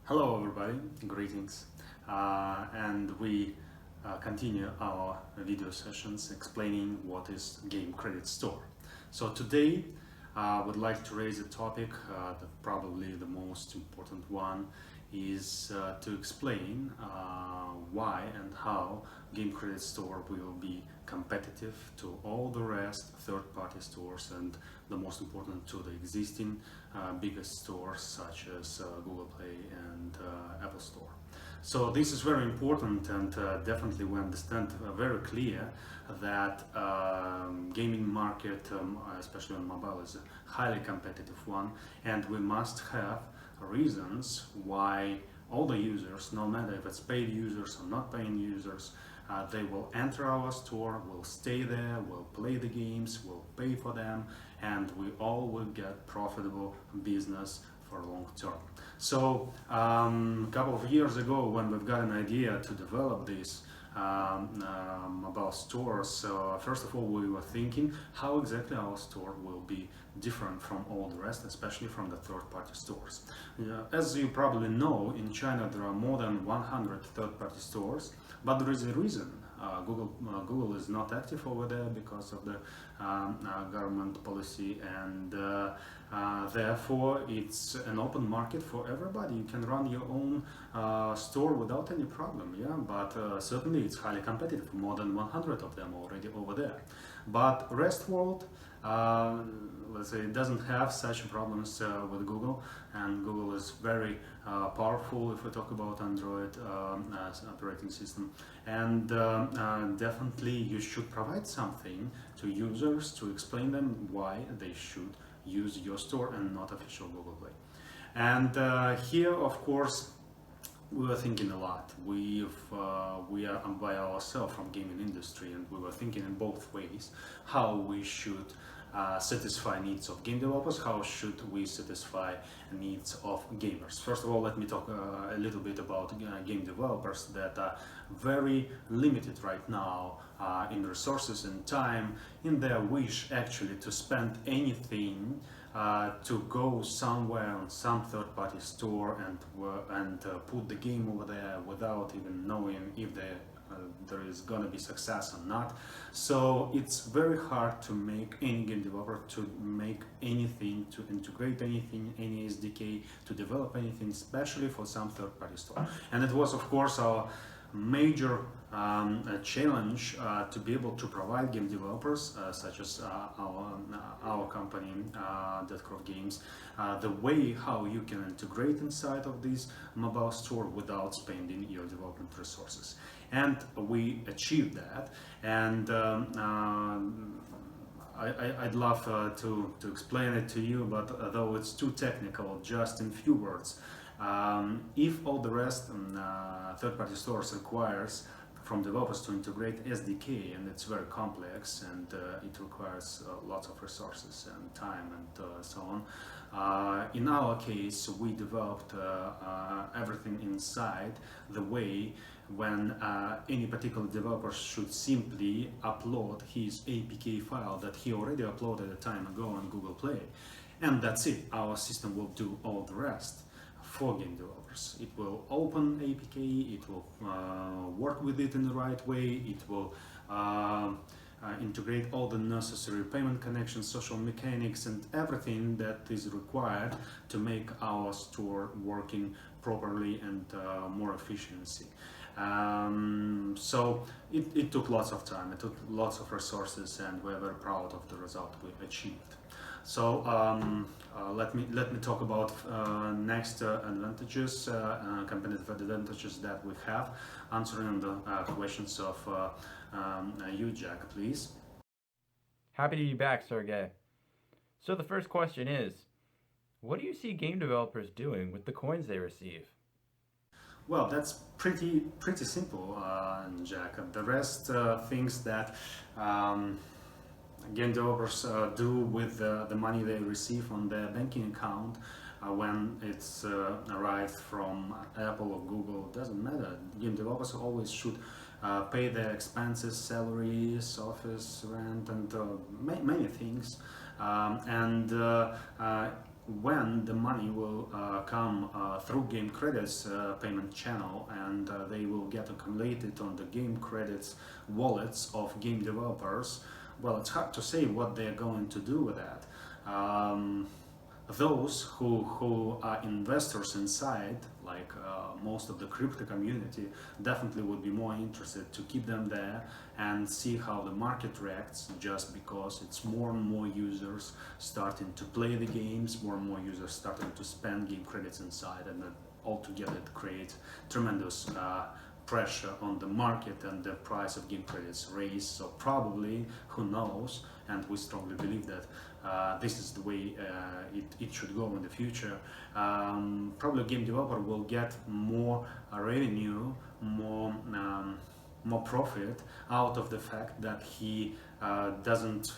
Hello everybody, greetings. And we continue our video sessions explaining what is GameCredits Store. So today I would like to raise a topic, probably the most important one, is to explain why and how GameCredits Store will be competitive to all the rest third-party stores and the most important to the existing biggest stores such as Google Play and Apple Store. So this is very important, and definitely we understand very clear that gaming market, especially on mobile, is a highly competitive one, and we must have reasons why all the users, no matter if it's paid users or not paying users, they will enter our store, will stay there, will play the games, will pay for them, and we all will get profitable business for long term. So a couple of years ago, when we've got an idea to develop this about stores, first of all we were thinking how exactly our store will be different from all the rest, especially from the third-party stores. As you probably know, in China there are more than 100 third-party stores, but there is a reason. Google is not active over there because of the government policy, and therefore it's an open market for everybody. You can run your own store without any problem, yeah. But certainly it's highly competitive. More than 100 of them already over there. But rest world, let's say, it doesn't have such problems with Google, and Google is very powerful if we talk about Android as an operating system. And definitely you should provide something to users to explain them why they should use your store and not official Google Play. And here, of course, we were thinking a lot. We are by ourselves from gaming industry, and we were thinking in both ways how we should satisfy needs of game developers, how should we satisfy needs of gamers. First of all, let me talk a little bit about game developers that are very limited right now in resources and time, in their wish actually to spend anything to go somewhere on some third-party store and put the game over there without even knowing if there is gonna be success or not. So it's very hard to make any game developer to make anything, to integrate anything, any SDK, to develop anything, especially for some third-party store. And it was, of course, our major challenge to be able to provide game developers such as our company, Deathcroft Games, the way how you can integrate inside of this mobile store without spending your development resources. And we achieved that. And I'd love to explain it to you, but though it's too technical, just in few words. If all the rest third-party stores requires from developers to integrate SDK, and it's very complex, and it requires lots of resources and time and so on. In our case, we developed everything inside the way when any particular developer should simply upload his APK file that he already uploaded a time ago on Google Play, and that's it. Our system will do all the rest for game developers. It will open APK, it will work with it in the right way, it will integrate all the necessary payment connections, social mechanics, and everything that is required to make our store working properly and more efficiency. So it took lots of time, it took lots of resources, and we're very proud of the result we achieved. So let me talk about next advantages, competitive advantages that we have, answering the questions of you, Jack, please. Happy to be back, Sergey. So the first question is, what do you see game developers doing with the coins they receive? Well, that's pretty simple, Jack. The rest things that game developers do with the money they receive on their banking account when it's arrived from Apple or Google, doesn't matter. Game developers always should pay their expenses, salaries, office rent, and many things And when the money will come through Game Credits payment channel, and they will get accumulated on the Game Credits wallets of game developers, well, it's hard to say what they're going to do with that. Those who are investors inside, like most of the crypto community, definitely would be more interested to keep them there and see how the market reacts, just because it's more and more users starting to play the games, more and more users starting to spend game credits inside, and then altogether it creates tremendous pressure on the market, and the price of game credits raise. So probably, who knows, and we strongly believe that this is the way it should go in the future. Probably a game developer will get more revenue, more profit out of the fact that he doesn't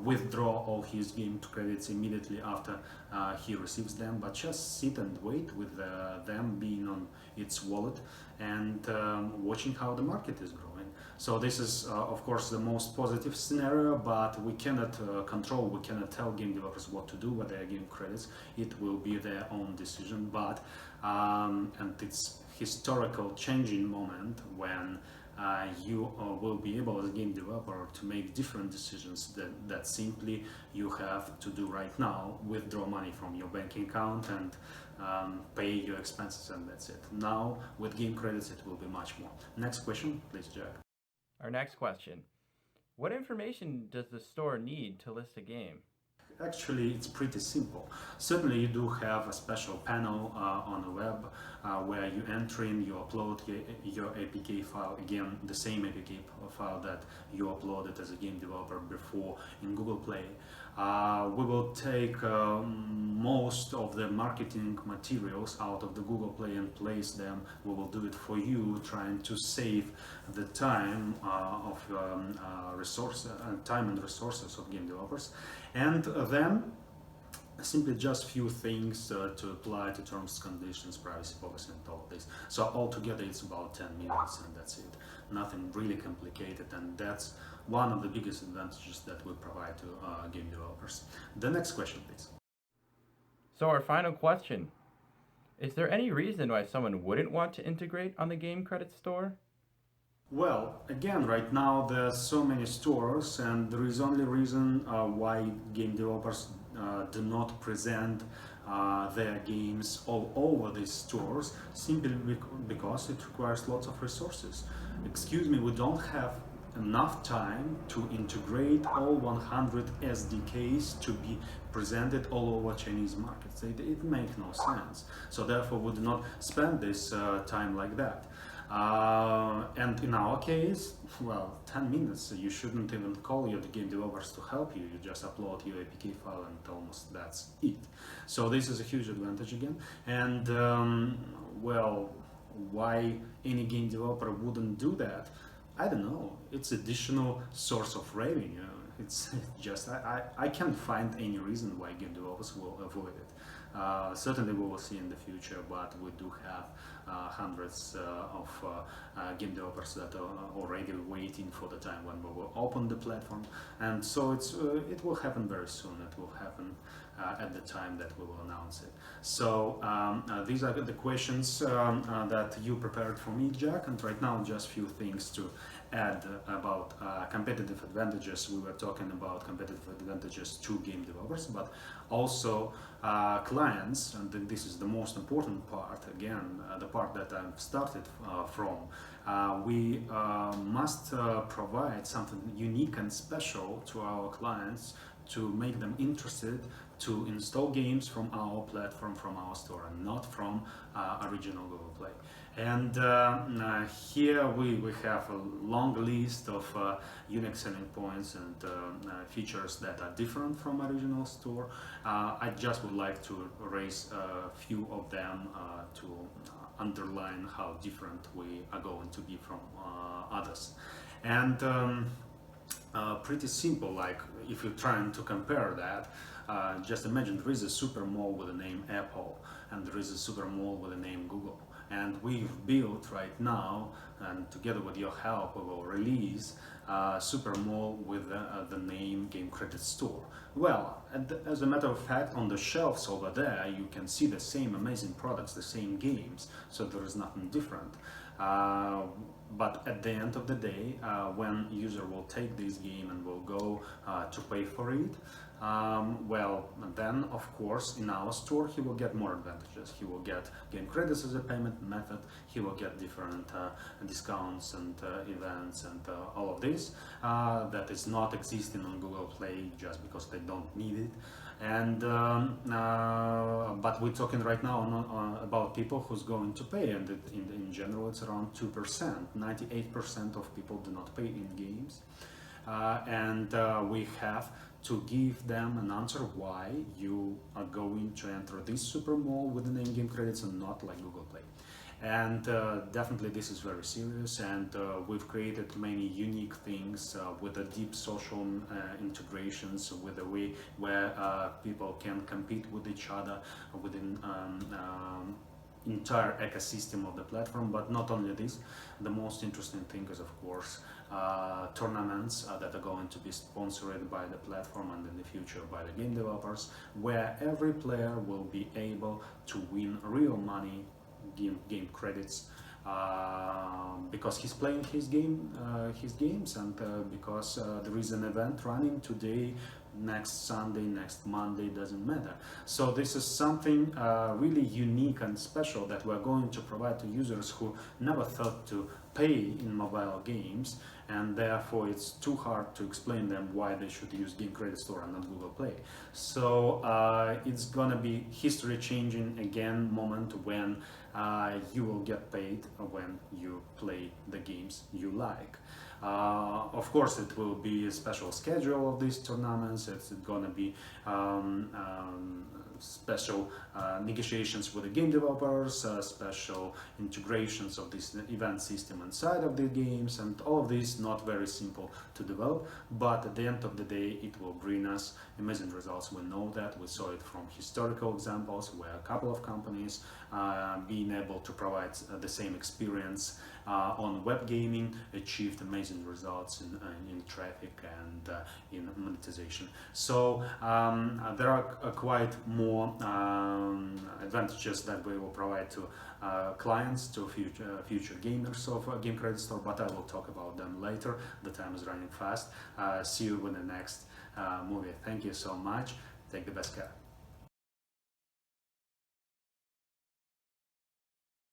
withdraw all his game credits immediately after he receives them, but just sit and wait with them being on its wallet and watching how the market is growing. So this is of course the most positive scenario, but we cannot we cannot tell game developers what to do with their game credits. It will be their own decision, but and it's historical changing moment when you will be able as a game developer to make different decisions that simply you have to do right now: withdraw money from your banking account and pay your expenses, and that's it. Now with game credits it will be much more. Next question, please, Jack. Our next question: what information does the store need to list a game? Actually, it's pretty simple. Certainly, you do have a special panel on the web where you enter in, you upload your APK file, again, the same APK file that you uploaded as a game developer before in Google Play. We will take most of the marketing materials out of the Google Play and place them. We will do it for you, trying to save the time of time and resources of game developers. And then simply just few things to apply to terms, conditions, privacy policy, and all of this. So altogether it's about 10 minutes and that's it. Nothing really complicated, and that's one of the biggest advantages that we provide to game developers. The next question, please. So our final question: is there any reason why someone wouldn't want to integrate on the Game Credits Store? Well, again, right now there are so many stores, and there is only reason why game developers do not present their games all over these stores, simply because it requires lots of resources. Excuse me, we don't have enough time to integrate all 100 SDKs to be presented all over Chinese markets. It makes no sense. So therefore we do not spend this time like that. And in our case, well, 10 minutes, you shouldn't even call your game developers to help you. You just upload your APK file and almost that's it. So this is a huge advantage again. And well, why any game developer wouldn't do that? I don't know. It's additional source of revenue. It's just, I can't find any reason why game developers will avoid it. Certainly we will see in the future, but we do have hundreds of game developers that are already waiting for the time when we will open the platform, and so it will happen very soon. It will happen at the time that we will announce it. So these are the questions that you prepared for me, Jack, and right now just few things to add about competitive advantages. We were talking about competitive advantages to game developers, but also clients, and this is the most important part, again, the part that I've started from. We must provide something unique and special to our clients to make them interested to install games from our platform, from our store, and not from original Google Play. And here we have a long list of unique selling points and features that are different from original store. I just would like to raise a few of them to underline how different we are going to be from others. And pretty simple, like if you're trying to compare that, just imagine there is a super mall with the name Apple and there is a super mall with the name Google. and we've built right now, and together with your help we will release Super Mall with the name GameCredits Store. Well, as a matter of fact, on the shelves over there you can see the same amazing products, the same games, so there is nothing different. But at the end of the day, when user will take this game and will go to pay for it, well, then of course in our store he will get more advantages. He will get game credits as a payment method, he will get different discounts and events and all of this that is not existing on Google Play just because they don't need it. And but we're talking right now about people who's going to pay, and in general it's around 2%. 98% of people do not pay in games, and we have to give them an answer why you are going to enter this Super Mall with the name Game Credits and not like Google Play. And definitely this is very serious, and we've created many unique things with the deep social integrations, with the way where people can compete with each other within entire ecosystem of the platform. But not only this, the most interesting thing is of course tournaments that are going to be sponsored by the platform and in the future by the game developers, where every player will be able to win real money, game credits, because he's playing his games, and because there is an event running today, next Sunday, next Monday, doesn't matter. So this is something really unique and special that we're going to provide to users who never thought to pay in mobile games, and therefore it's too hard to explain them why they should use GameCredits Store and not Google Play. So it's gonna be history changing again moment when you will get paid when you play the games you like. Of course it will be a special schedule of these tournaments. It's gonna be special negotiations with the game developers, special integrations of this event system inside of the games, and all of this not very simple to develop, but at the end of the day it will bring us amazing results. We know that, we saw it from historical examples where a couple of companies being able to provide the same experience on web gaming achieved amazing results in traffic and in monetization. So there are quite more advantages that we will provide to clients, to future gamers of GameCredits Store, but I will talk about them later. The time is running fast. See you in the next movie. Thank you so much. Take the best care.